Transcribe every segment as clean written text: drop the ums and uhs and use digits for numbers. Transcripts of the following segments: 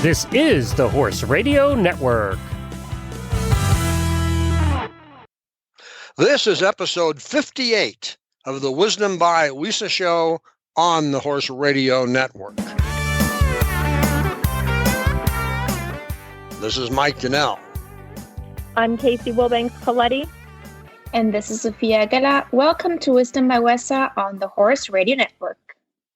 This is the Horse Radio Network. This is episode 58 of the Wisdom by WESA show on the Horse Radio Network. This is Mike Donnell. I'm Casey Wilbanks-Coletti. And this is Sophia Aguilar. Welcome to Wisdom by WESA on the Horse Radio Network.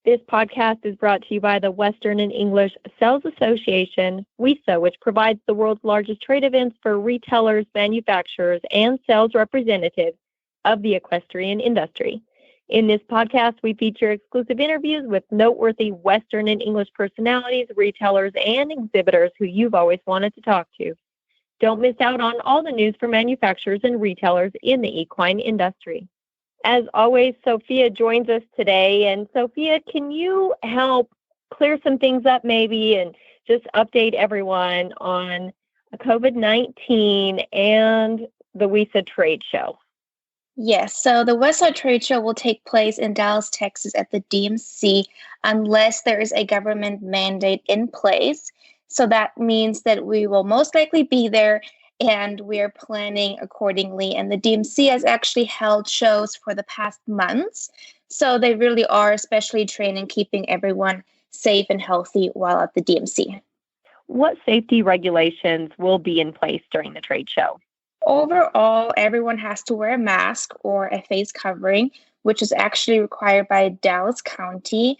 This podcast is brought to you by the Western and English Sales Association, WESA, which provides the world's largest trade events for retailers, manufacturers, and sales representatives of the equestrian industry. In this podcast, we feature exclusive interviews with noteworthy Western and English personalities, retailers, and exhibitors who you've always wanted to talk to. Don't miss out on all the news for manufacturers and retailers in the equine industry. As always, Sophia joins us today. And Sophia, can you help clear some things up maybe and just update everyone on COVID-19 and the WESA trade show? Yes, so the WESA trade show will take place in Dallas, Texas at the DMC unless there is a government mandate in place. So that means that we will most likely be there, and we are planning accordingly. And the DMC has actually held shows for the past months. So they really are especially trained in keeping everyone safe and healthy while at the DMC. What safety regulations will be in place during the trade show? Overall, everyone has to wear a mask or a face covering, which is actually required by Dallas County.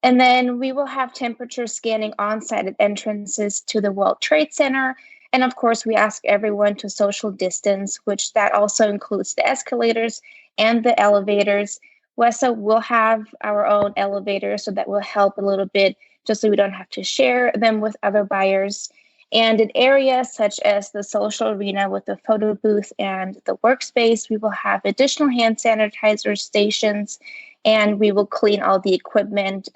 And then we will have temperature scanning on-site at entrances to the World Trade Center. And of course, we ask everyone to social distance, which that also includes the escalators and the elevators. WESA will have our own elevators, so that will help a little bit, just so we don't have to share them with other buyers. And in areas such as the social arena with the photo booth and the workspace, we will have additional hand sanitizer stations, and we will clean all the equipment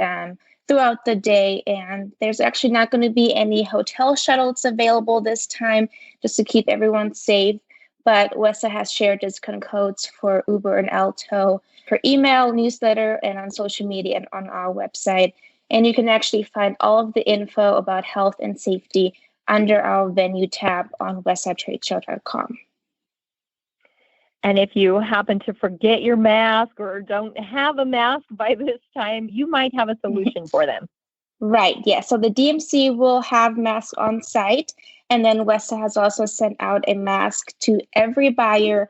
throughout the day. And there's actually not going to be any hotel shuttles available this time, just to keep everyone safe. But WESA has shared discount codes for Uber and Alto per email, newsletter, and on social media and on our website. And you can actually find all of the info about health and safety under our venue tab on wesatradeshow.com. And if you happen to forget your mask or don't have a mask by this time, you might have a solution for them. Right, yeah. So the DMC will have masks on site. And then WESA has also sent out a mask to every buyer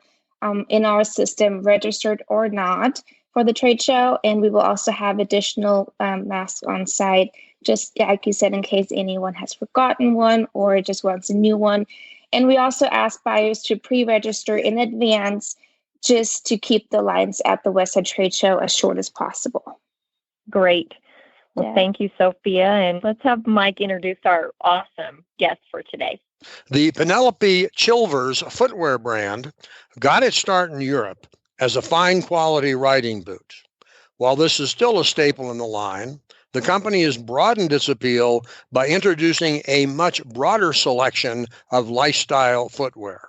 in our system, registered or not, for the trade show. And we will also have additional masks on site, just like you said, in case anyone has forgotten one or just wants a new one. And we also ask buyers to pre-register in advance, just to keep the lines at the WESA trade show as short as possible. Great. Well, Thank you, Sophia. And let's have Mike introduce our awesome guest for today. The Penelope Chilvers footwear brand got its start in Europe as a fine quality riding boot. While this is still a staple in the line, the company has broadened its appeal by introducing a much broader selection of lifestyle footwear.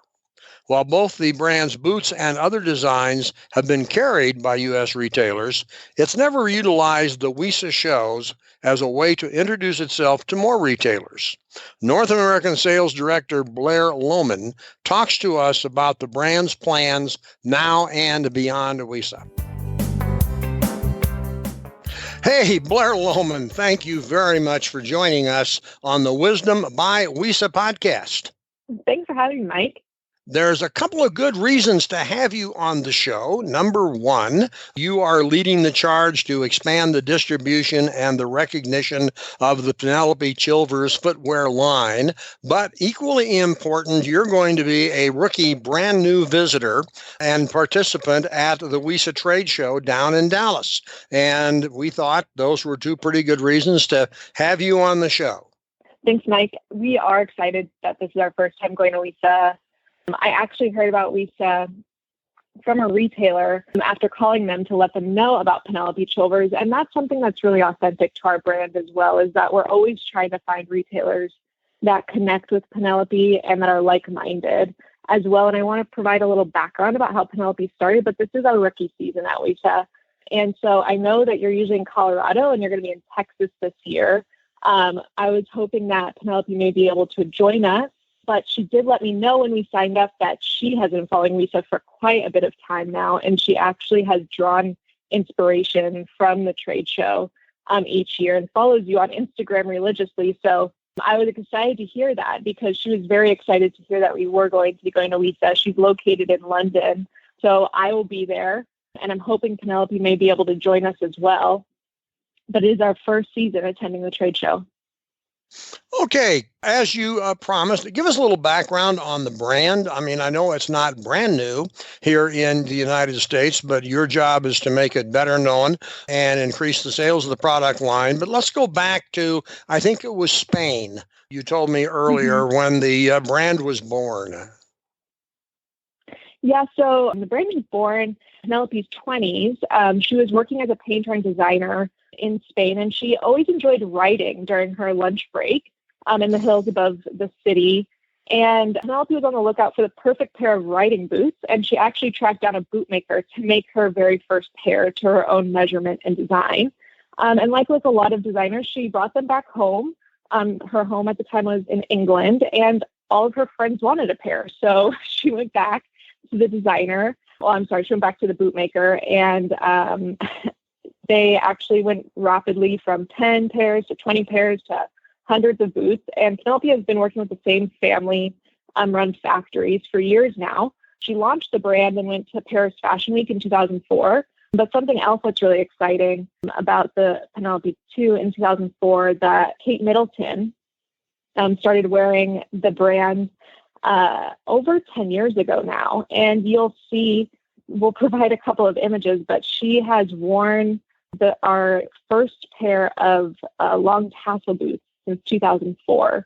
While both the brand's boots and other designs have been carried by U.S. retailers, it's never utilized the WESA shows as a way to introduce itself to more retailers. North American Sales Director Blair Lowman talks to us about the brand's plans now and beyond WESA. Hey, Blair Lowman, thank you very much for joining us on the Wisdom by WESA podcast. Thanks for having me, Mike. There's a couple of good reasons to have you on the show. Number one, you are leading the charge to expand the distribution and the recognition of the Penelope Chilvers footwear line. But equally important, you're going to be a rookie, brand new visitor and participant at the WESA trade show down in Dallas. And we thought those were two pretty good reasons to have you on the show. Thanks, Mike. We are excited that this is our first time going to WESA. I actually heard about WESA from a retailer after calling them to let them know about Penelope Chilvers. And that's something that's really authentic to our brand as well, is that we're always trying to find retailers that connect with Penelope and that are like-minded as well. And I want to provide a little background about how Penelope started, but this is our rookie season at WESA. And so I know that you're usually in Colorado and you're going to be in Texas this year. I was hoping that Penelope may be able to join us, but she did let me know when we signed up that she has been following WESA for quite a bit of time now, and she actually has drawn inspiration from the trade show each year and follows you on Instagram religiously. So I was excited to hear that because she was very excited to hear that we were going to be going to WESA. She's located in London, so I will be there, and I'm hoping Penelope may be able to join us as well. But it is our first season attending the trade show. Okay, as you promised, give us a little background on the brand. I mean, I know it's not brand new here in the United States, but your job is to make it better known and increase the sales of the product line. But let's go back to, I think it was Spain. You told me earlier when the brand was born. Yeah, so the brand was born in Penelope's 20s. She was working as a painter and designer in Spain, and she always enjoyed writing during her lunch break in the hills above the city. And Penelope was on the lookout for the perfect pair of riding boots, and she actually tracked down a bootmaker to make her very first pair to her own measurement and design. And like with a lot of designers, she brought them back home. Her home at the time was in England, and all of her friends wanted a pair. So she went back to the designer. She went back to the bootmaker, and they actually went rapidly from 10 pairs to 20 pairs to hundreds of boots. And Penelope has been working with the same family run factories for years now. She launched the brand and went to Paris Fashion Week in 2004. But something else that's really exciting about the Penelope 2 in 2004, that Kate Middleton started wearing the brand over 10 years ago now. And you'll see, we'll provide a couple of images, but she has worn our first pair of long tassel boots since 2004.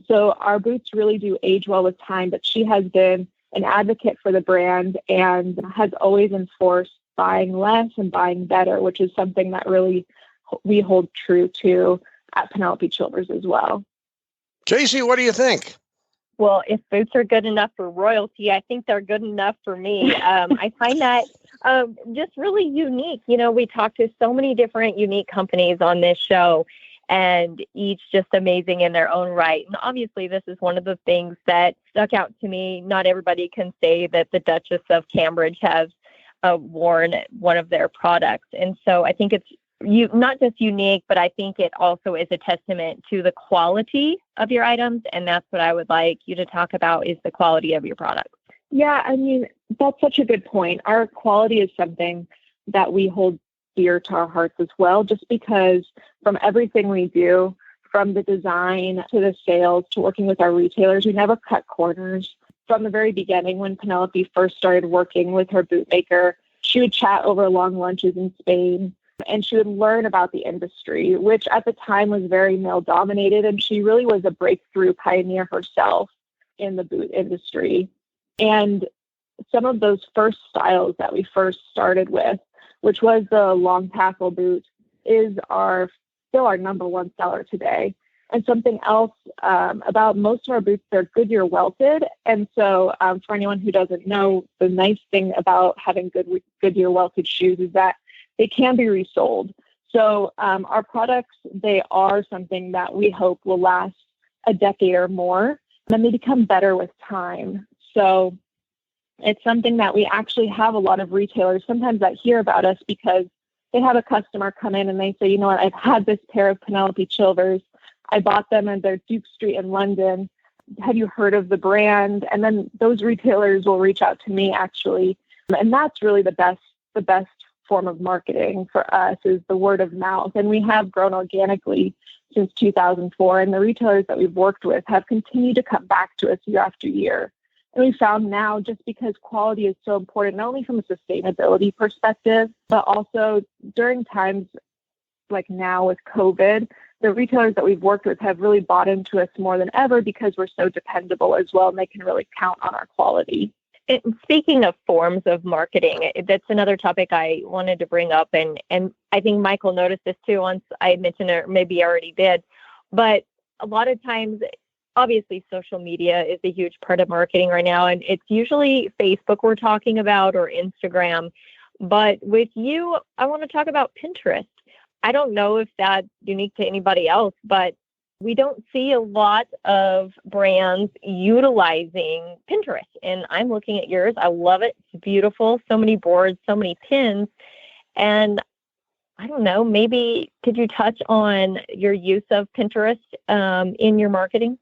So our boots really do age well with time, but she has been an advocate for the brand and has always enforced buying less and buying better, which is something that really we hold true to at Penelope Chilvers as well. Casey, what do you think? Well, if boots are good enough for royalty, I think they're good enough for me. I find that just really unique. You know, we talk to so many different unique companies on this show, and each just amazing in their own right. And obviously, this is one of the things that stuck out to me. Not everybody can say that the Duchess of Cambridge has worn one of their products. And so I think it's not just unique, but I think it also is a testament to the quality of your items. And that's what I would like you to talk about, is the quality of your products. Yeah, I mean, that's such a good point. Our quality is something that we hold dear to our hearts as well, just because from everything we do, from the design to the sales to working with our retailers, we never cut corners. From the very beginning, when Penelope first started working with her bootmaker, she would chat over long lunches in Spain, and she would learn about the industry, which at the time was very male dominated. And she really was a breakthrough pioneer herself in the boot industry. And some of those first styles that we first started with, which was the long tassel boot, is still our number one seller today. And something else about most of our boots, they're Goodyear welted. And so for anyone who doesn't know, the nice thing about having Goodyear welted shoes is that they can be resold. So our products, they are something that we hope will last a decade or more, and they become better with time. So it's something that we actually have a lot of retailers sometimes that hear about us because they have a customer come in and they say, you know what, I've had this pair of Penelope Chilvers. I bought them at their Duke Street in London. Have you heard of the brand? And then those retailers will reach out to me actually. And that's really the best form of marketing for us, is the word of mouth. And we have grown organically since 2004. And the retailers that we've worked with have continued to come back to us year after year. And we found now, just because quality is so important, not only from a sustainability perspective, but also during times like now with COVID, the retailers that we've worked with have really bought into us more than ever because we're so dependable as well, and they can really count on our quality. And speaking of forms of marketing, that's another topic I wanted to bring up. And I think Michael noticed this too once I mentioned it, or maybe already did. But a lot of times, obviously, social media is a huge part of marketing right now. And it's usually Facebook we're talking about, or Instagram. But with you, I want to talk about Pinterest. I don't know if that's unique to anybody else, but we don't see a lot of brands utilizing Pinterest. And I'm looking at yours. I love it. It's beautiful. So many boards, so many pins. And I don't know, maybe could you touch on your use of Pinterest in your marketing?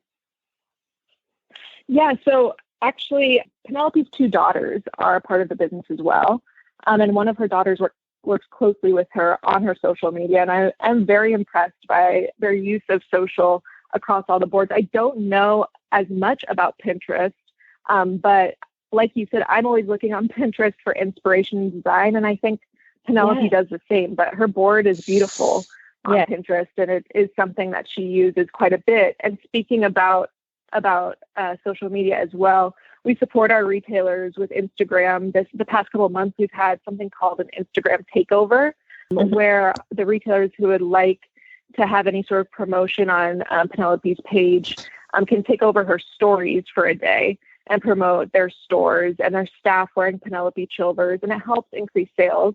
Yeah, so actually, Penelope's two daughters are a part of the business as well. And one of her daughters works closely with her on her social media. And I am very impressed by their use of social across all the boards. I don't know as much about Pinterest, but like you said, I'm always looking on Pinterest for inspiration and design. And I think Penelope does the same, but her board is beautiful on Pinterest, and it is something that she uses quite a bit. And speaking about social media as well, we support our retailers with Instagram. The past couple of months, we've had something called an Instagram takeover, where the retailers who would like to have any sort of promotion on Penelope's page can take over her stories for a day and promote their stores and their staff wearing Penelope Chilvers, and it helps increase sales.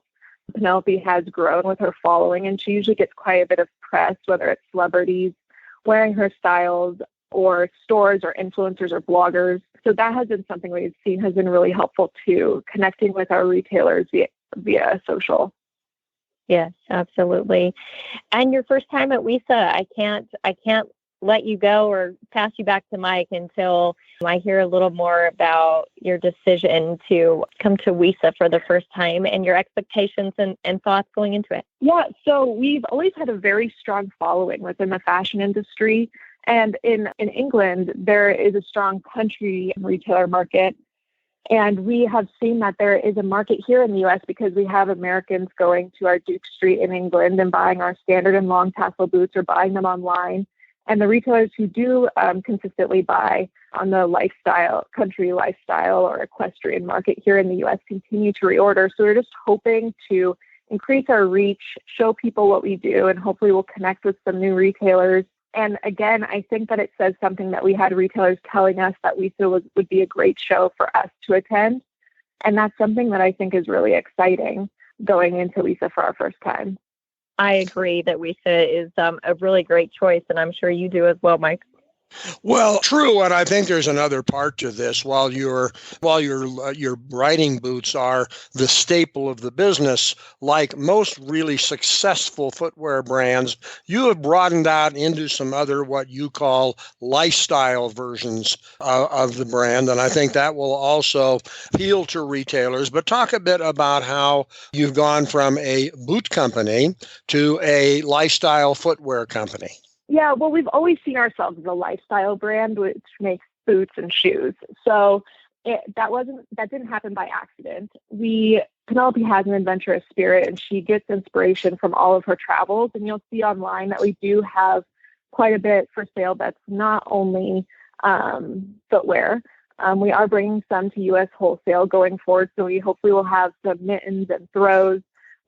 Penelope has grown with her following, and she usually gets quite a bit of press, whether it's celebrities wearing her styles or stores or influencers or bloggers. So that has been something we've seen has been really helpful too, connecting with our retailers via social. Yes, absolutely. And your first time at WESA, I can't let you go or pass you back to Mike until I hear a little more about your decision to come to WESA for the first time and your expectations and thoughts going into it. Yeah, so we've always had a very strong following within the fashion industry. And in England, there is a strong country retailer market. And we have seen that there is a market here in the U.S. because we have Americans going to our Duke Street in England and buying our standard and long tassel boots or buying them online. And the retailers who do consistently buy on the country lifestyle or equestrian market here in the U.S. continue to reorder. So we're just hoping to increase our reach, show people what we do, and hopefully we'll connect with some new retailers. And again, I think that it says something that we had retailers telling us that WESA would be a great show for us to attend. And that's something that I think is really exciting going into WESA for our first time. I agree that WESA is a really great choice, and I'm sure you do as well, Mike. Well, true, and I think there's another part to this. While your riding boots are the staple of the business, like most really successful footwear brands, you have broadened out into some other what you call lifestyle versions of the brand, and I think that will also appeal to retailers. But talk a bit about how you've gone from a boot company to a lifestyle footwear company. Yeah, well, we've always seen ourselves as a lifestyle brand, which makes boots and shoes. So that didn't happen by accident. Penelope has an adventurous spirit, and she gets inspiration from all of her travels. And you'll see online that we do have quite a bit for sale that's not only footwear. We are bringing some to U.S. wholesale going forward, so we hopefully will have some mittens and throws.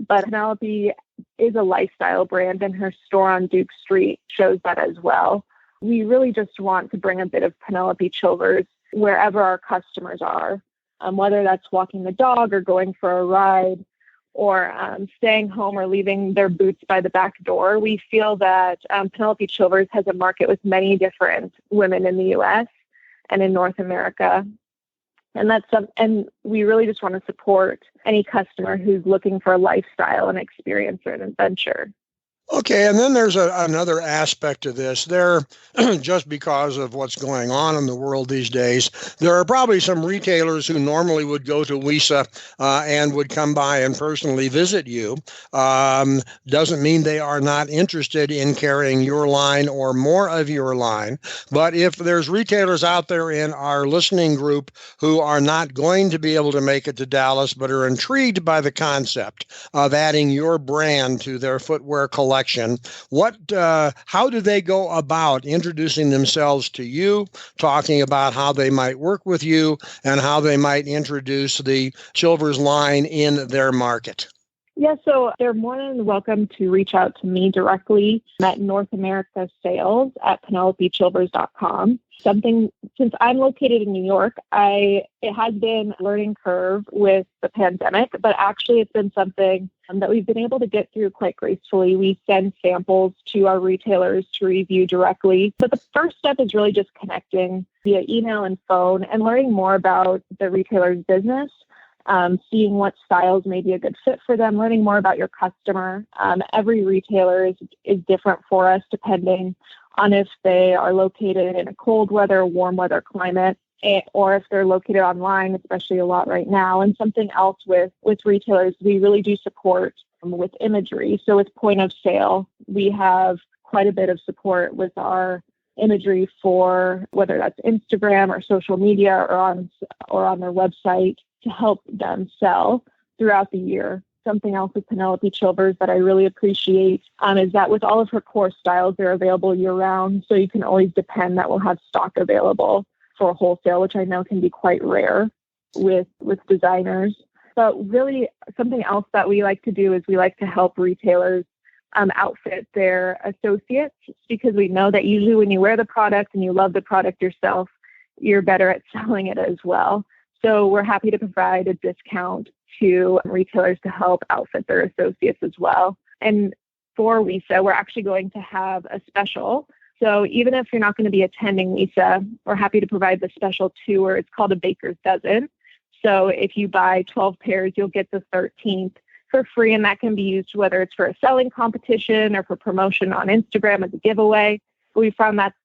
But Penelope is a lifestyle brand, and her store on Duke Street shows that as well. We really just want to bring a bit of Penelope Chilvers wherever our customers are, whether that's walking the dog or going for a ride or staying home or leaving their boots by the back door. We feel that Penelope Chilvers has a market with many different women in the U.S. and in North America. And we really just want to support any customer who's looking for a lifestyle, an experience, or an adventure. Okay, and then there's another aspect to this. Just because of what's going on in the world these days, there are probably some retailers who normally would go to WESA and would come by and personally visit you. Doesn't mean they are not interested in carrying your line or more of your line. But if there's retailers out there in our listening group who are not going to be able to make it to Dallas, but are intrigued by the concept of adding your brand to their footwear collection, how do they go about introducing themselves to you, talking about how they might work with you, and how they might introduce the Chilvers line in their market? Yeah, so they're more than welcome to reach out to me directly at North America Sales at PenelopeChilvers.com. Since I'm located in New York, it has been a learning curve with the pandemic, but actually it's been something that we've been able to get through quite gracefully. We send samples to our retailers to review directly. But the first step is really just connecting via email and phone and learning more about the retailer's business. Seeing what styles may be a good fit for them, learning more about your customer. Every retailer is different for us depending on if they are located in a cold weather, warm weather climate, or if they're located online, especially a lot right now. And something else with retailers, we really do support with imagery. So with point of sale, we have quite a bit of support with our imagery for whether that's Instagram or social media or on their website, to help them sell throughout the year. Something else with Penelope Chilvers that I really appreciate is that with all of her core styles, they're available year-round, so you can always depend that we'll have stock available for wholesale, which I know can be quite rare with designers. But really, something else that we like to do is we like to help retailers outfit their associates, because we know that usually when you wear the product and you love the product yourself, you're better at selling it as well. So we're happy to provide a discount to retailers to help outfit their associates as well. And for WESA, we're actually going to have a special. So even if you're not going to be attending WESA, we're happy to provide the special tour. It's called a baker's dozen. So if you buy 12 pairs, you'll get the 13th for free. And that can be used whether it's for a selling competition or for promotion on Instagram as a giveaway. We found that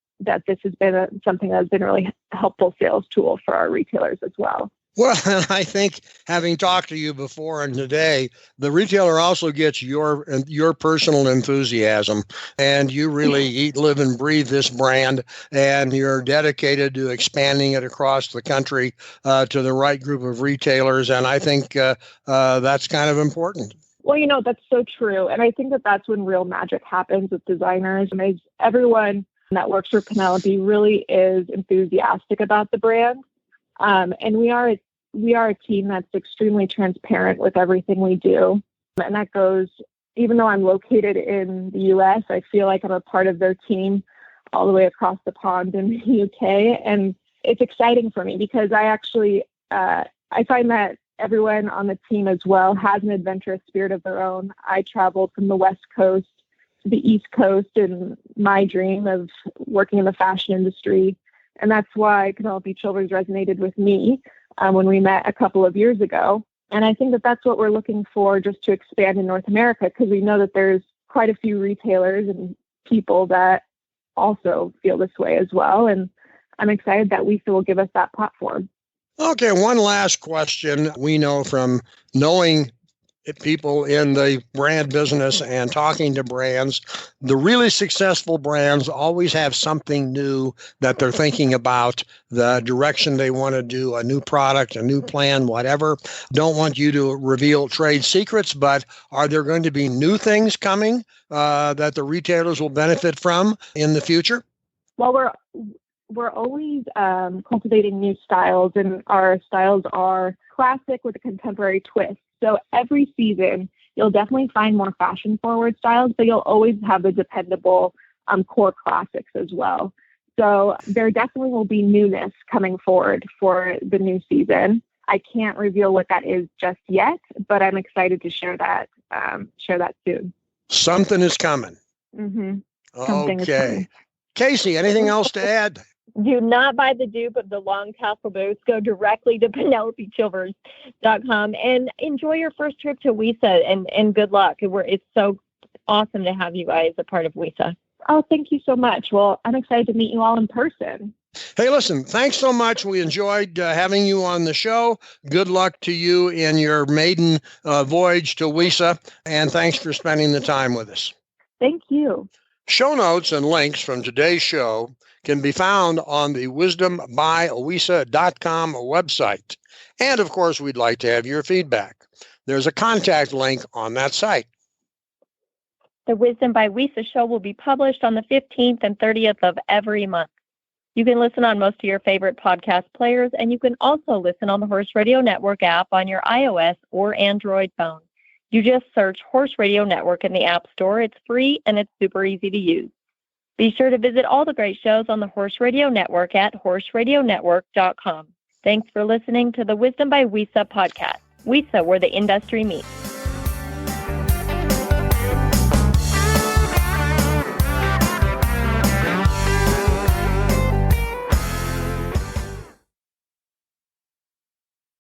this has been something that has been a really helpful sales tool for our retailers as well. Well, I think having talked to you before and today, the retailer also gets your personal enthusiasm, and you really eat, live, and breathe this brand, and you're dedicated to expanding it across the country to the right group of retailers, and I think that's kind of important. Well, that's so true, and I think that's when real magic happens with designers. And everyone that works for Penelope really is enthusiastic about the brand. And we are a team that's extremely transparent with everything we do. And that goes, even though I'm located in the US, I feel like I'm a part of their team all the way across the pond in the UK. And it's exciting for me because I find that everyone on the team as well has an adventurous spirit of their own. I traveled from the West Coast to the East Coast in my dream of working in the fashion industry. And that's why Penelope Chilvers resonated with me when we met a couple of years ago. And I think that's what we're looking for, just to expand in North America, because we know that there's quite a few retailers and people that also feel this way as well. And I'm excited that WESA will give us that platform. Okay, one last question. We know from knowing people in the brand business and talking to brands, the really successful brands always have something new that they're thinking about, the direction they want to do, a new product, a new plan, whatever. Don't want you to reveal trade secrets, but are there going to be new things coming that the retailers will benefit from in the future? Well, we're always cultivating new styles, and our styles are classic with a contemporary twist. So every season, you'll definitely find more fashion-forward styles, but you'll always have the dependable core classics as well. So there definitely will be newness coming forward for the new season. I can't reveal what that is just yet, but I'm excited to share that soon. Something is coming. Mm-hmm. Okay. Casey, anything else to add? Do not buy the dupe of the long tassel boots. Go directly to PenelopeChilvers.com and enjoy your first trip to WESA, and good luck. It's so awesome to have you guys a part of WESA. Oh, thank you so much. Well, I'm excited to meet you all in person. Hey, listen, thanks so much. We enjoyed having you on the show. Good luck to you in your maiden voyage to WESA, and thanks for spending the time with us. Thank you. Show notes and links from today's show can be found on the wisdombywesa.com website. And of course, we'd like to have your feedback. There's a contact link on that site. The Wisdom by WESA show will be published on the 15th and 30th of every month. You can listen on most of your favorite podcast players, and you can also listen on the Horse Radio Network app on your iOS or Android phone. You just search Horse Radio Network in the App Store. It's free and it's super easy to use. Be sure to visit all the great shows on the Horse Radio Network at horseradionetwork.com. Thanks for listening to the Wisdom by WESA podcast. WESA, where the industry meets.